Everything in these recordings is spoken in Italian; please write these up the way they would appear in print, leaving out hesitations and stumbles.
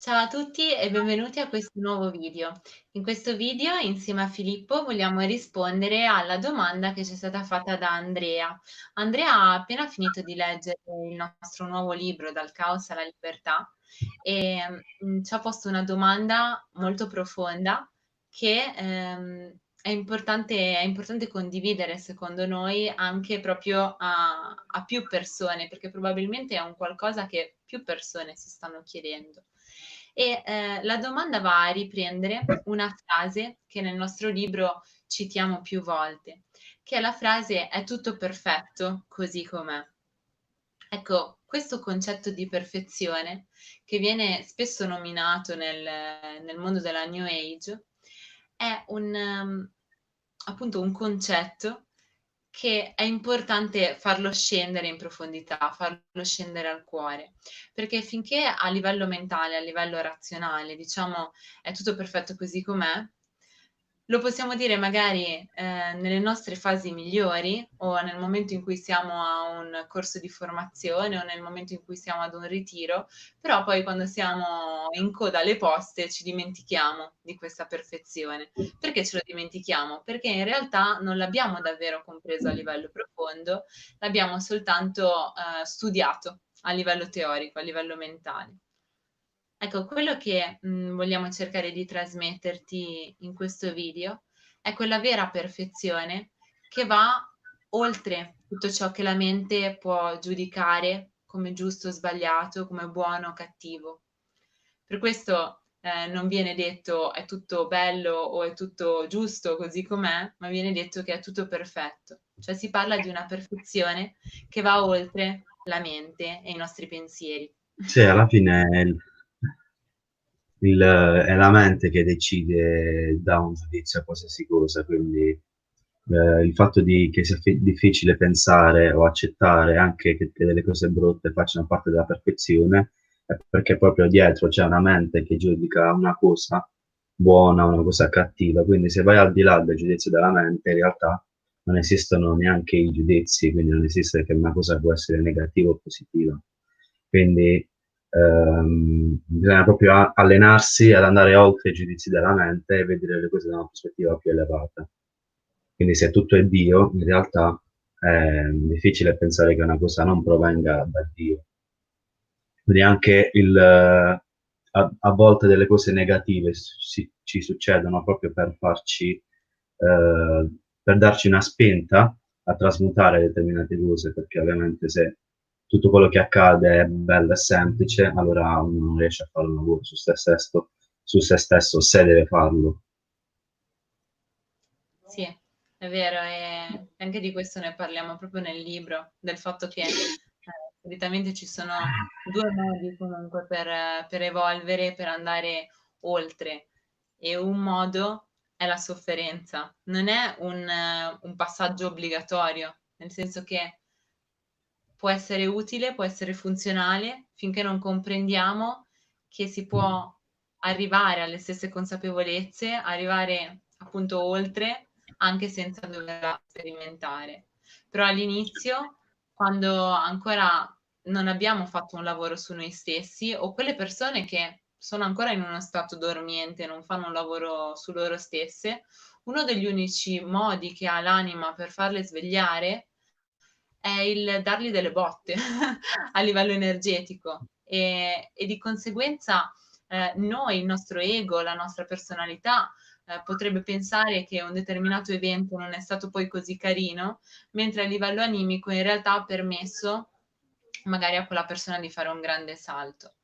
Ciao a tutti e benvenuti a questo nuovo video. In questo video, insieme a Filippo, vogliamo rispondere alla domanda che ci è stata fatta da Andrea. Andrea ha appena finito di leggere il nostro nuovo libro, Dal caos alla libertà, e ci ha posto una domanda molto profonda che è importante condividere, secondo noi, anche proprio a più persone, perché probabilmente è un qualcosa che più persone si stanno chiedendo. La domanda va a riprendere una frase che nel nostro libro citiamo più volte, che è la frase "è tutto perfetto così com'è". Ecco, questo concetto di perfezione, che viene spesso nominato nel mondo della New Age, è appunto un concetto che è importante farlo scendere in profondità, farlo scendere al cuore, perché finché a livello mentale, a livello razionale, diciamo è tutto perfetto così com'è, lo possiamo dire magari nelle nostre fasi migliori o nel momento in cui siamo a un corso di formazione o nel momento in cui siamo ad un ritiro, però poi quando siamo in coda alle poste ci dimentichiamo di questa perfezione. Perché ce lo dimentichiamo? Perché in realtà non l'abbiamo davvero compreso a livello profondo, l'abbiamo soltanto studiato a livello teorico, a livello mentale. Ecco, quello che vogliamo cercare di trasmetterti in questo video è quella vera perfezione che va oltre tutto ciò che la mente può giudicare come giusto o sbagliato, come buono o cattivo. Per questo non viene detto è tutto bello o è tutto giusto così com'è, ma viene detto che è tutto perfetto. Cioè si parla di una perfezione che va oltre la mente e i nostri pensieri. Sì, alla fine è la mente che decide, dà un giudizio a qualsiasi cosa, quindi il fatto che sia difficile pensare o accettare anche che delle cose brutte facciano parte della perfezione è perché proprio dietro c'è una mente che giudica una cosa buona, una cosa cattiva, quindi se vai al di là del giudizio della mente, in realtà non esistono neanche i giudizi, quindi non esiste che una cosa può essere negativa o positiva. Quindi bisogna proprio allenarsi ad andare oltre i giudizi della mente e vedere le cose da una prospettiva più elevata. Quindi se tutto è Dio, in realtà è difficile pensare che una cosa non provenga da Dio. Quindi anche a volte delle cose negative ci succedono proprio per farci, per darci una spinta a trasmutare determinate cose, perché ovviamente se tutto quello che accade è bello e semplice, allora uno non riesce a fare un lavoro su se stesso se deve farlo. Sì, è vero, e anche di questo ne parliamo proprio nel libro, del fatto che solitamente ci sono due modi comunque per evolvere, per andare oltre, e un modo è la sofferenza, non è un passaggio obbligatorio, nel senso che può essere utile, può essere funzionale finché non comprendiamo che si può arrivare alle stesse consapevolezze, arrivare appunto oltre, anche senza doverla sperimentare. Però all'inizio, quando ancora non abbiamo fatto un lavoro su noi stessi, o quelle persone che sono ancora in uno stato dormiente, non fanno un lavoro su loro stesse, uno degli unici modi che ha l'anima per farle svegliare è il dargli delle botte a livello energetico e di conseguenza noi, il nostro ego, la nostra personalità potrebbe pensare che un determinato evento non è stato poi così carino, mentre a livello animico in realtà ha permesso magari a quella persona di fare un grande salto.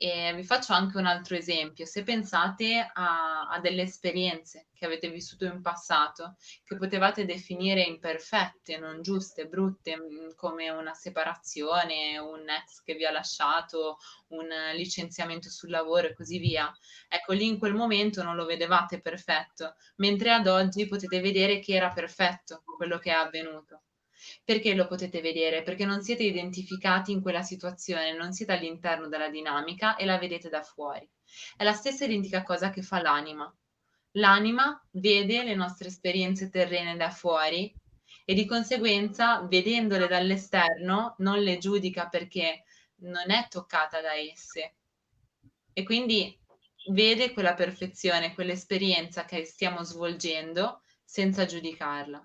E vi faccio anche un altro esempio. Se pensate a delle esperienze che avete vissuto in passato, che potevate definire imperfette, non giuste, brutte, come una separazione, un ex che vi ha lasciato, un licenziamento sul lavoro e così via. Ecco, lì in quel momento non lo vedevate perfetto, mentre ad oggi potete vedere che era perfetto quello che è avvenuto. Perché lo potete vedere? Perché non siete identificati in quella situazione, non siete all'interno della dinamica e la vedete da fuori. È la stessa identica cosa che fa l'anima. L'anima vede le nostre esperienze terrene da fuori e di conseguenza, vedendole dall'esterno, non le giudica perché non è toccata da esse e quindi vede quella perfezione, quell'esperienza che stiamo svolgendo senza giudicarla.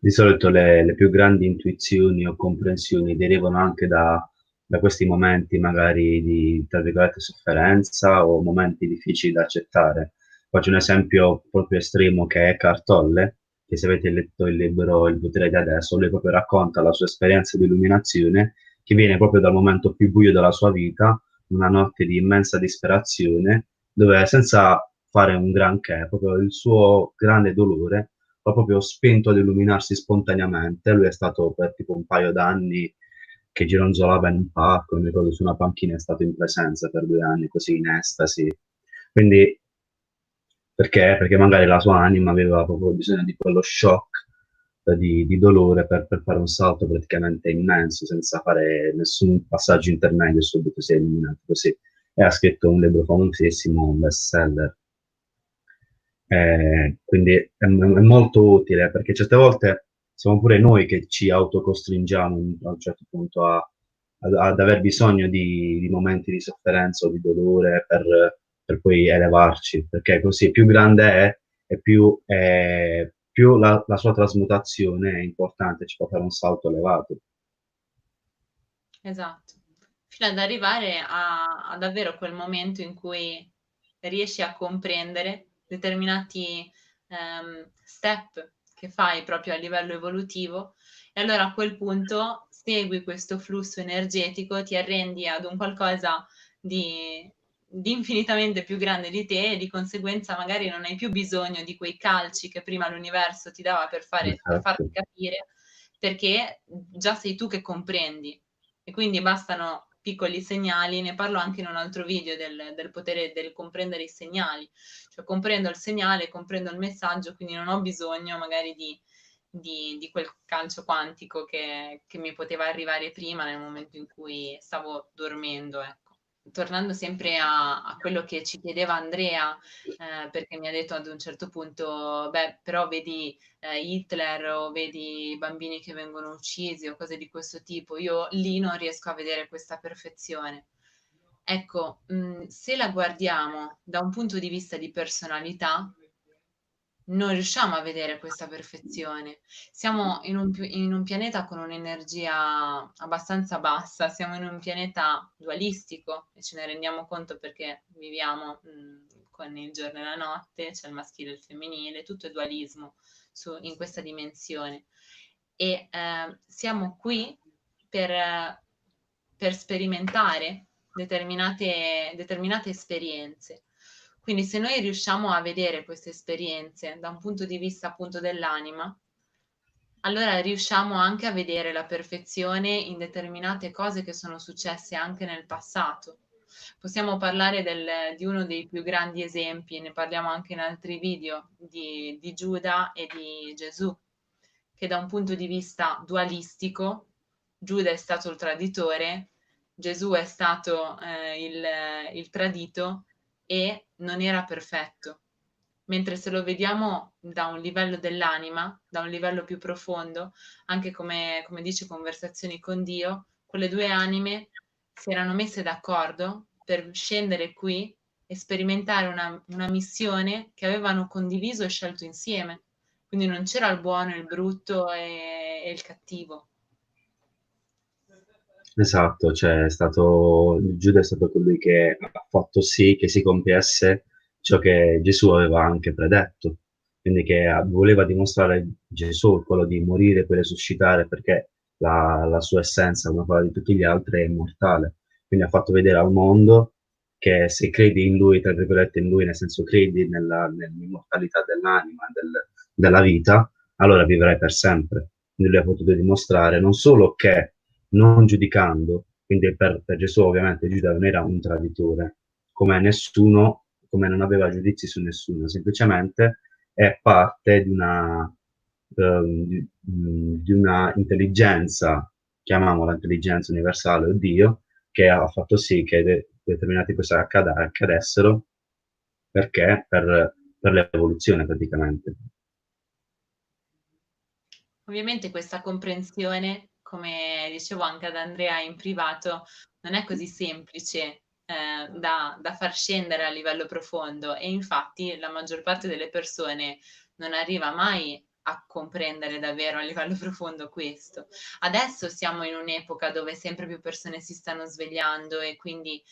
Di solito le più grandi intuizioni o comprensioni derivano anche da questi momenti magari di, tra virgolette, sofferenza o momenti difficili da accettare. Faccio un esempio proprio estremo che è Eckhart Tolle, che se avete letto il libro Il potere di adesso, lui proprio racconta la sua esperienza di illuminazione che viene proprio dal momento più buio della sua vita, una notte di immensa disperazione, dove senza fare un granché, proprio il suo grande dolore l'ha proprio spento ad illuminarsi spontaneamente. Lui è stato per tipo un paio d'anni che gironzolava in un parco, mi ricordo su una panchina, è stato in presenza per 2 anni, così in estasi. Quindi, perché? Perché magari la sua anima aveva proprio bisogno di quello shock di dolore per fare un salto praticamente immenso, senza fare nessun passaggio intermedio, subito si è illuminato così. E ha scritto un libro famosissimo, un bestseller. Quindi è molto utile perché certe volte siamo pure noi che ci autocostringiamo a un certo punto ad aver bisogno di momenti di sofferenza o di dolore per poi elevarci, perché così più grande è e più la sua trasmutazione è importante, ci può fare un salto elevato. Esatto. Fino ad arrivare a davvero quel momento in cui riesci a comprendere determinati, step che fai proprio a livello evolutivo e allora a quel punto segui questo flusso energetico, ti arrendi ad un qualcosa di infinitamente più grande di te e di conseguenza magari non hai più bisogno di quei calci che prima l'universo ti dava per farti Esatto, capire, perché già sei tu che comprendi. E quindi bastano piccoli segnali, ne parlo anche in un altro video del potere del comprendere i segnali, cioè comprendo il segnale, comprendo il messaggio, quindi non ho bisogno magari di quel calcio quantico che mi poteva arrivare prima nel momento in cui stavo dormendo, ecco. Tornando sempre a quello che ci chiedeva Andrea, perché mi ha detto ad un certo punto, beh, però vedi Hitler o vedi bambini che vengono uccisi o cose di questo tipo, io lì non riesco a vedere questa perfezione. Ecco, se la guardiamo da un punto di vista di personalità, non riusciamo a vedere questa perfezione. Siamo in un pianeta con un'energia abbastanza bassa, siamo in un pianeta dualistico e ce ne rendiamo conto perché viviamo con il giorno e la notte, c'è il maschile e il femminile, tutto è dualismo in questa dimensione. E siamo qui per sperimentare determinate esperienze. Quindi se noi riusciamo a vedere queste esperienze da un punto di vista appunto dell'anima, allora riusciamo anche a vedere la perfezione in determinate cose che sono successe anche nel passato. Possiamo parlare di uno dei più grandi esempi, ne parliamo anche in altri video, di Giuda e di Gesù, che da un punto di vista dualistico, Giuda è stato il traditore, Gesù è stato il tradito e non era perfetto. Mentre se lo vediamo da un livello dell'anima, da un livello più profondo, anche come dice Conversazioni con Dio, quelle due anime si erano messe d'accordo per scendere qui e sperimentare una missione che avevano condiviso e scelto insieme. Quindi non c'era il buono, il brutto e il cattivo. esatto, cioè Giuda è stato colui che ha fatto sì che si compiesse ciò che Gesù aveva anche predetto, quindi che voleva dimostrare Gesù, quello di morire per risuscitare, perché la sua essenza, come quella di tutti gli altri, è immortale. Quindi ha fatto vedere al mondo che se credi in lui, tra virgolette in lui, nel senso credi nell'immortalità dell'anima, della vita, allora vivrai per sempre. Quindi lui ha potuto dimostrare non solo che non giudicando, quindi per Gesù ovviamente Giuda non era un traditore, come nessuno, come non aveva giudizi su nessuno, semplicemente è parte di una intelligenza, chiamiamola intelligenza universale o Dio, che ha fatto sì che determinate cose accadessero, perché? Per l'evoluzione praticamente. Ovviamente questa comprensione, come dicevo anche ad Andrea in privato, non è così semplice da far scendere a livello profondo, e infatti la maggior parte delle persone non arriva mai a comprendere davvero a livello profondo questo. Adesso siamo in un'epoca dove sempre più persone si stanno svegliando e quindi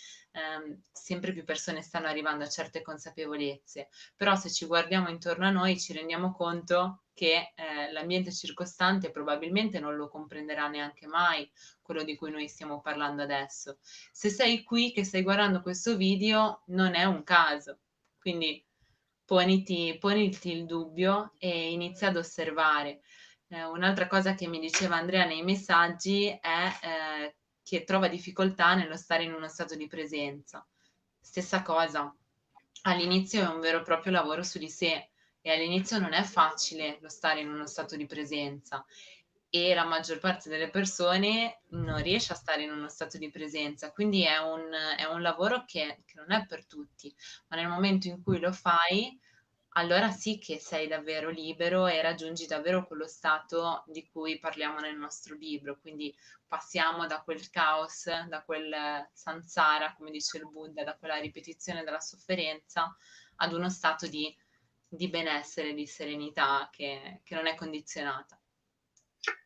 sempre più persone stanno arrivando a certe consapevolezze, però se ci guardiamo intorno a noi ci rendiamo conto che l'ambiente circostante probabilmente non lo comprenderà neanche mai, quello di cui noi stiamo parlando adesso. Se sei qui che stai guardando questo video non è un caso, quindi poniti il dubbio e inizia ad osservare. Un'altra cosa che mi diceva Andrea nei messaggi è che trova difficoltà nello stare in uno stato di presenza. Stessa cosa, all'inizio è un vero e proprio lavoro su di sé e all'inizio non è facile lo stare in uno stato di presenza, e la maggior parte delle persone non riesce a stare in uno stato di presenza, quindi è un lavoro che non è per tutti, ma nel momento in cui lo fai, allora sì che sei davvero libero e raggiungi davvero quello stato di cui parliamo nel nostro libro. Quindi passiamo da quel caos, da quel samsara, come dice il Buddha, da quella ripetizione della sofferenza, ad uno stato di benessere, di serenità che non è condizionata.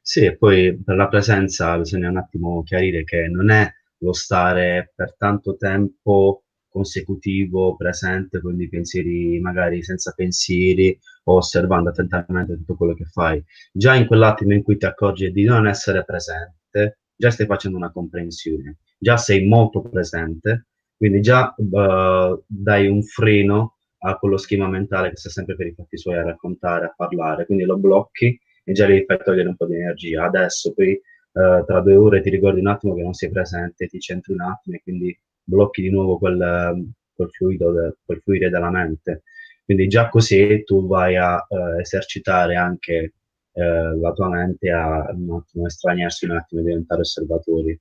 Sì, e poi per la presenza bisogna un attimo chiarire che non è lo stare per tanto tempo consecutivo presente, quindi pensieri magari senza pensieri o osservando attentamente tutto quello che fai. Già in quell'attimo in cui ti accorgi di non essere presente, già stai facendo una comprensione, già sei molto presente, quindi già dai un freno a quello schema mentale che sta sempre per i fatti suoi a raccontare, a parlare, quindi lo blocchi e già gli fai togliere un po' di energia. Adesso poi tra 2 ore ti ricordi un attimo che non sei presente, ti centri un attimo e quindi blocchi di nuovo quel fluido, quel fluire della mente. Quindi già così tu vai a esercitare anche la tua mente a un attimo estraniarsi, un attimo e diventare osservatori.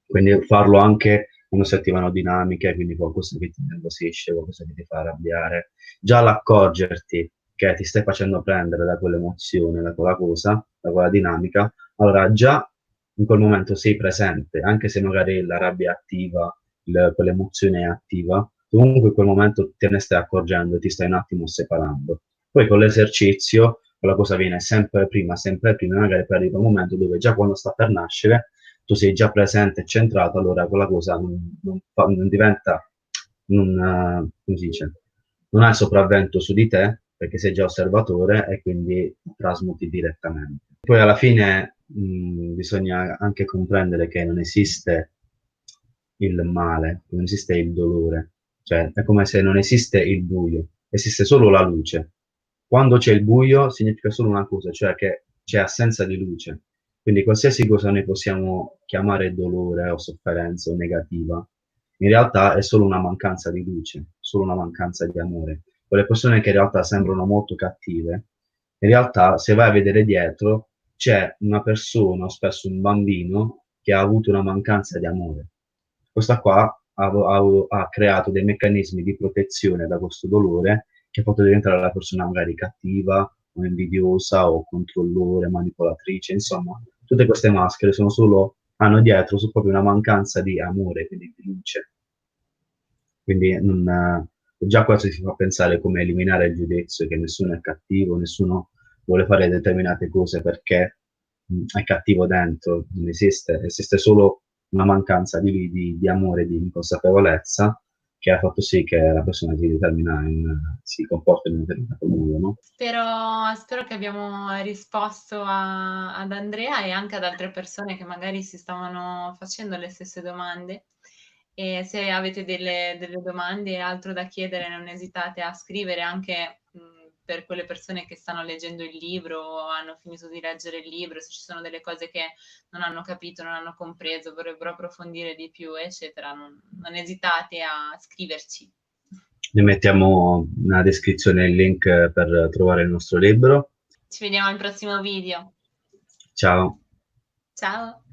Quindi farlo anche quando si attivano dinamiche, quindi qualcosa che ti nervosisce, qualcosa che ti fa arrabbiare. Già l'accorgerti che ti stai facendo prendere da quell'emozione, da quella cosa, da quella dinamica, allora già in quel momento sei presente, anche se magari la rabbia è attiva, quell'emozione è attiva, comunque in quel momento te ne stai accorgendo e ti stai un attimo separando. Poi con l'esercizio quella cosa viene sempre prima, magari poi arriva un momento dove già quando sta per nascere tu sei già presente e centrato, allora quella cosa non diventa, come si dice, non ha il sopravvento su di te, perché sei già osservatore e quindi trasmuti direttamente. Poi alla fine bisogna anche comprendere che non esiste il male, non esiste il dolore, cioè è come se non esiste il buio, esiste solo la luce. Quando c'è il buio significa solo una cosa, cioè che c'è assenza di luce. Quindi qualsiasi cosa noi possiamo chiamare dolore o sofferenza o negativa, in realtà è solo una mancanza di luce, solo una mancanza di amore. Quelle persone che in realtà sembrano molto cattive, in realtà se vai a vedere dietro c'è una persona, o spesso un bambino, che ha avuto una mancanza di amore. Questa qua ha creato dei meccanismi di protezione da questo dolore che ha fatto diventare la persona magari cattiva o invidiosa o controllore, manipolatrice, insomma, tutte queste maschere hanno dietro su proprio una mancanza di amore, quindi di luce. Quindi già questo si fa pensare come eliminare il giudizio, che nessuno è cattivo, nessuno vuole fare determinate cose perché è cattivo dentro, non esiste, esiste solo una mancanza di amore, di consapevolezza che ha fatto sì che la persona si comporti in un determinato modo, no? Spero che abbiamo risposto ad Andrea e anche ad altre persone che magari si stavano facendo le stesse domande. E se avete delle domande e altro da chiedere, non esitate a scrivere anche per quelle persone che stanno leggendo il libro o hanno finito di leggere il libro, se ci sono delle cose che non hanno capito, non hanno compreso, vorrebbero approfondire di più, eccetera, non esitate a scriverci. Ne mettiamo nella descrizione il link per trovare il nostro libro. Ci vediamo al prossimo video. Ciao. Ciao!